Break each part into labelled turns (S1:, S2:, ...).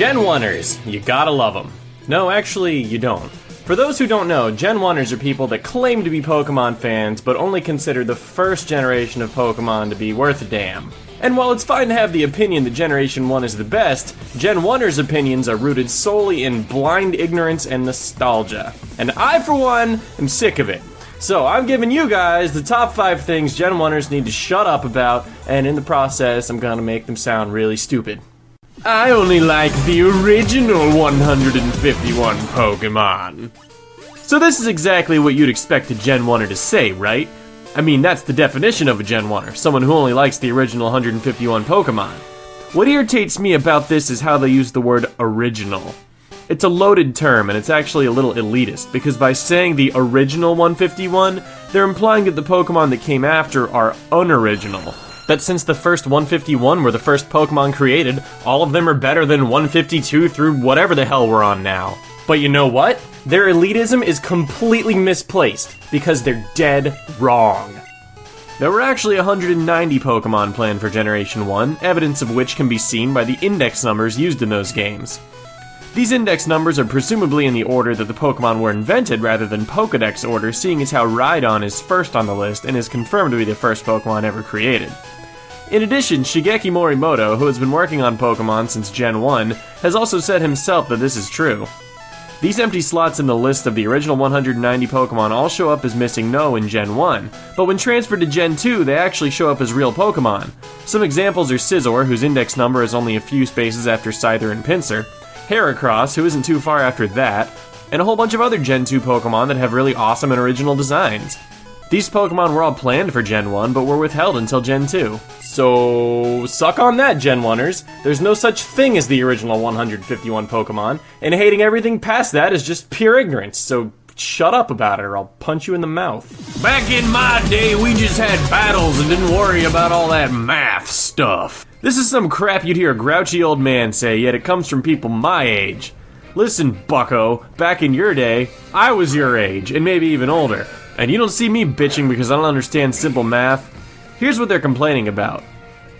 S1: Genwunners, you gotta love them. No, actually, you don't. For those who don't know, Genwunners are people that claim to be Pokemon fans, but only consider the first generation of Pokemon to be worth a damn. And while it's fine to have the opinion that Generation 1 is the best, Genwunners' opinions are rooted solely in blind ignorance and nostalgia. And I, for one, am sick of it. So I'm giving you guys the top 5 things Genwunners need to shut up about, and in the process, I'm gonna make them sound really stupid. I only like the original 151 Pokemon. So this is exactly what you'd expect a Genwunner to say, right? I mean, that's the definition of a Genwunner, someone who only likes the original 151 Pokemon. What irritates me about this is how they use the word original. It's a loaded term, and it's actually a little elitist, because by saying the original 151, they're implying that the Pokemon that came after are unoriginal. That since the first 151 were the first Pokemon created, all of them are better than 152 through whatever the hell we're on now. But you know what? Their elitism is completely misplaced, because they're dead wrong. There were actually 190 Pokemon planned for Generation 1, evidence of which can be seen by the index numbers used in those games. These index numbers are presumably in the order that the Pokemon were invented rather than Pokedex order, seeing as how Rhydon is first on the list and is confirmed to be the first Pokemon ever created. In addition, Shigeki Morimoto, who has been working on Pokemon since Gen 1, has also said himself that this is true. These empty slots in the list of the original 190 Pokemon all show up as missing no in Gen 1, but when transferred to Gen 2, they actually show up as real Pokemon. Some examples are Scizor, whose index number is only a few spaces after Scyther and Pinsir, Heracross, who isn't too far after that, and a whole bunch of other Gen 2 Pokemon that have really awesome and original designs. These Pokemon were all planned for Gen 1, but were withheld until Gen 2. So, suck on that, Genwunners. There's no such thing as the original 151 Pokemon, and hating everything past that is just pure ignorance, so shut up about it or I'll punch you in the mouth. Back in my day, we just had battles and didn't worry about all that math stuff. This is some crap you'd hear a grouchy old man say, yet it comes from people my age. Listen, bucko, back in your day, I was your age, and maybe even older. And you don't see me bitching because I don't understand simple math. Here's what they're complaining about.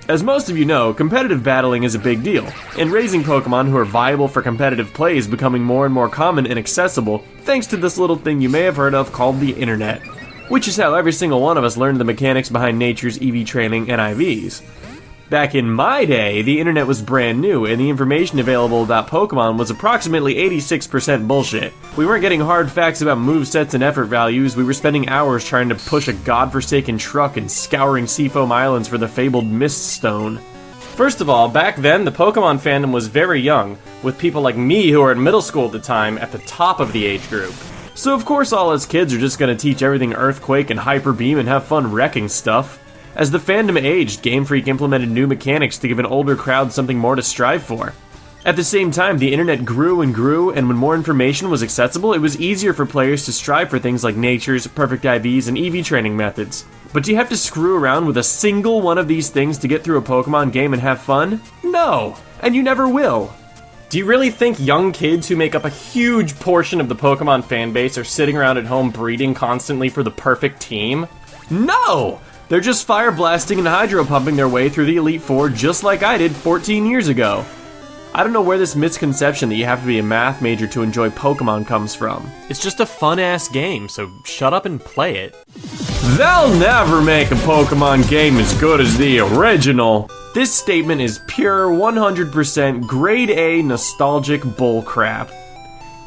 S1: As most of you know, competitive battling is a big deal, and raising Pokemon who are viable for competitive play is becoming more and more common and accessible thanks to this little thing you may have heard of called the internet, which is how every single one of us learned the mechanics behind nature's EV training and IVs. Back in my day, the internet was brand new, and the information available about Pokemon was approximately 86% bullshit. We weren't getting hard facts about movesets and effort values, we were spending hours trying to push a godforsaken truck and scouring Seafoam Islands for the fabled Mist Stone. First of all, back then, the Pokemon fandom was very young, with people like me who were in middle school at the time at the top of the age group. So of course all us kids are just gonna teach everything Earthquake and Hyper Beam and have fun wrecking stuff. As the fandom aged, Game Freak implemented new mechanics to give an older crowd something more to strive for. At the same time, the internet grew and grew, and when more information was accessible, it was easier for players to strive for things like natures, perfect IVs, and EV training methods. But do you have to screw around with a single one of these things to get through a Pokemon game and have fun? No, and you never will. Do you really think young kids who make up a huge portion of the Pokemon fanbase are sitting around at home breeding constantly for the perfect team? No! They're just fire blasting and hydro pumping their way through the Elite Four just like I did 14 years ago. I don't know where this misconception that you have to be a math major to enjoy Pokemon comes from. It's just a fun-ass game, so shut up and play it. They'll never make a Pokemon game as good as the original. This statement is pure 100% grade A nostalgic bullcrap.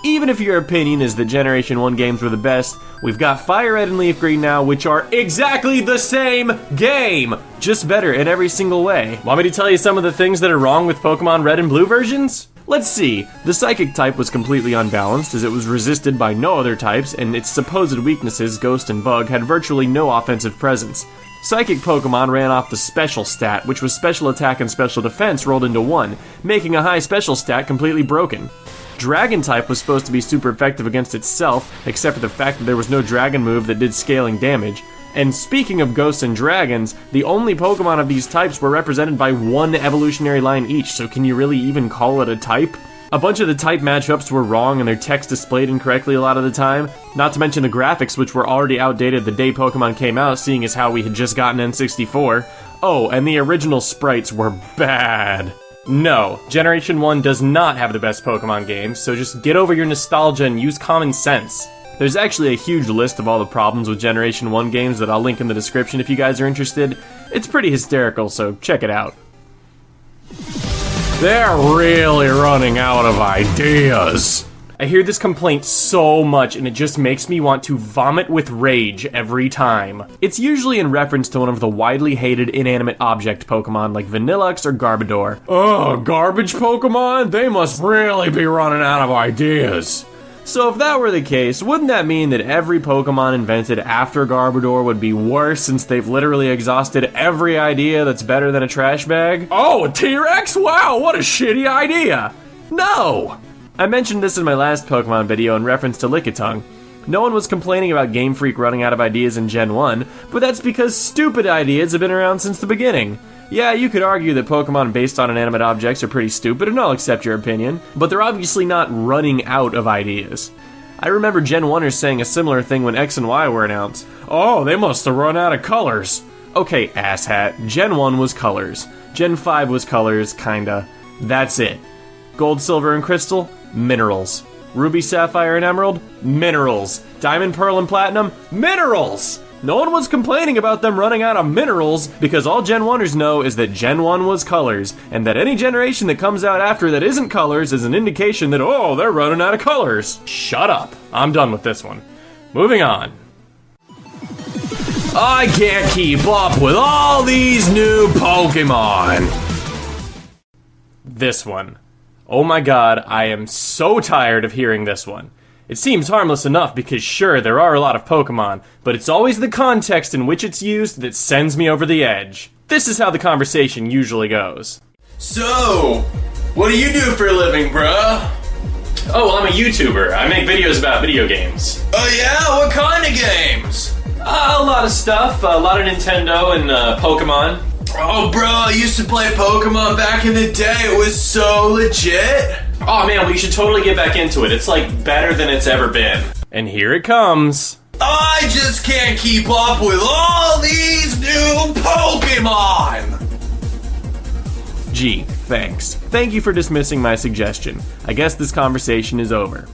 S1: Even if your opinion is that Generation 1 games were the best, we've got Fire Red and Leaf Green now, which are exactly the same game! Just better in every single way. Want me to tell you some of the things that are wrong with Pokemon Red and Blue versions? Let's see. The Psychic type was completely unbalanced, as it was resisted by no other types, and its supposed weaknesses, Ghost and Bug, had virtually no offensive presence. Psychic Pokemon ran off the Special stat, which was Special Attack and Special Defense rolled into one, making a high Special stat completely broken. Dragon type was supposed to be super effective against itself, except for the fact that there was no dragon move that did scaling damage. And speaking of ghosts and dragons, the only Pokemon of these types were represented by one evolutionary line each, so can you really even call it a type? A bunch of the type matchups were wrong and their text displayed incorrectly a lot of the time, not to mention the graphics, which were already outdated the day Pokemon came out, seeing as how we had just gotten N64. Oh, and the original sprites were bad. No, Generation 1 does not have the best Pokemon games, so just get over your nostalgia and use common sense. There's actually a huge list of all the problems with Generation 1 games that I'll link in the description if you guys are interested. It's pretty hysterical, so check it out. They're really running out of ideas. I hear this complaint so much and it just makes me want to vomit with rage every time. It's usually in reference to one of the widely hated inanimate object Pokemon like Vanillux or Garbodor. Oh, garbage Pokemon? They must really be running out of ideas. So if that were the case, wouldn't that mean that every Pokemon invented after Garbodor would be worse since they've literally exhausted every idea that's better than a trash bag? Oh, a T-Rex? Wow, what a shitty idea! No! I mentioned this in my last Pokemon video in reference to Lickitung. No one was complaining about Game Freak running out of ideas in Gen 1, but that's because stupid ideas have been around since the beginning. Yeah, you could argue that Pokemon based on inanimate objects are pretty stupid, and I'll accept your opinion, but they're obviously not running out of ideas. I remember Genwunners saying a similar thing when X and Y were announced. Oh, they must have run out of colors. Okay, asshat, Gen 1 was colors. Gen 5 was colors, kinda. That's it. Gold, silver, and crystal? Minerals. Ruby, sapphire, and emerald? Minerals. Diamond, pearl, and platinum? Minerals! No one was complaining about them running out of minerals because all Genwunners know is that Gen 1 was colors, and that any generation that comes out after that isn't colors is an indication that, oh, they're running out of colors. Shut up. I'm done with this one. Moving on. I can't keep up with all these new Pokemon. This one. Oh my god, I am so tired of hearing this one. It seems harmless enough because sure, there are a lot of Pokemon, but it's always the context in which it's used that sends me over the edge. This is how the conversation usually goes. So, what do you do for a living, bruh? Oh, well, I'm a YouTuber. I make videos about video games. Oh yeah? What kind of games? A lot of stuff. A lot of Nintendo and Pokemon. Oh, bro, I used to play Pokemon back in the day. It was so legit. Oh, man, we should totally get back into it. It's, like, better than it's ever been. And here it comes. I just can't keep up with all these new Pokemon! Gee, thanks. Thank you for dismissing my suggestion. I guess this conversation is over.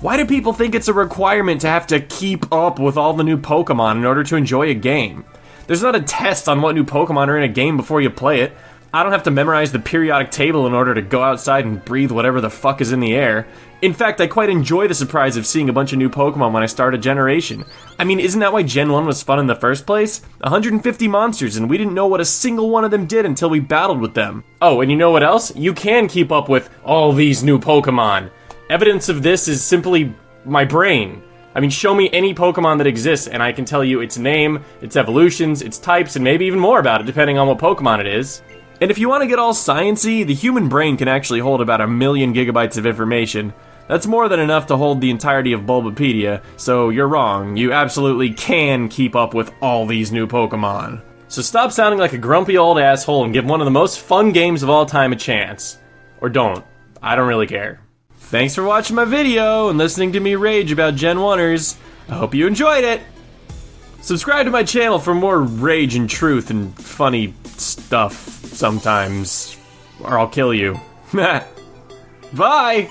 S1: Why do people think it's a requirement to have to keep up with all the new Pokemon in order to enjoy a game? There's not a test on what new Pokemon are in a game before you play it. I don't have to memorize the periodic table in order to go outside and breathe whatever the fuck is in the air. In fact, I quite enjoy the surprise of seeing a bunch of new Pokemon when I start a generation. I mean, isn't that why Gen 1 was fun in the first place? 150 monsters, and we didn't know what a single one of them did until we battled with them. Oh, and you know what else? You can keep up with all these new Pokemon. Evidence of this is simply my brain. I mean, show me any Pokemon that exists, and I can tell you its name, its evolutions, its types, and maybe even more about it, depending on what Pokemon it is. And if you want to get all sciencey, the human brain can actually hold about 1,000,000 gigabytes of information. That's more than enough to hold the entirety of Bulbapedia, so you're wrong. You absolutely can keep up with all these new Pokemon. So stop sounding like a grumpy old asshole and give one of the most fun games of all time a chance. Or don't. I don't really care. Thanks for watching my video and listening to me rage about Genwunners. I hope you enjoyed it. Subscribe to my channel for more rage and truth and funny stuff sometimes, or I'll kill you. Bye!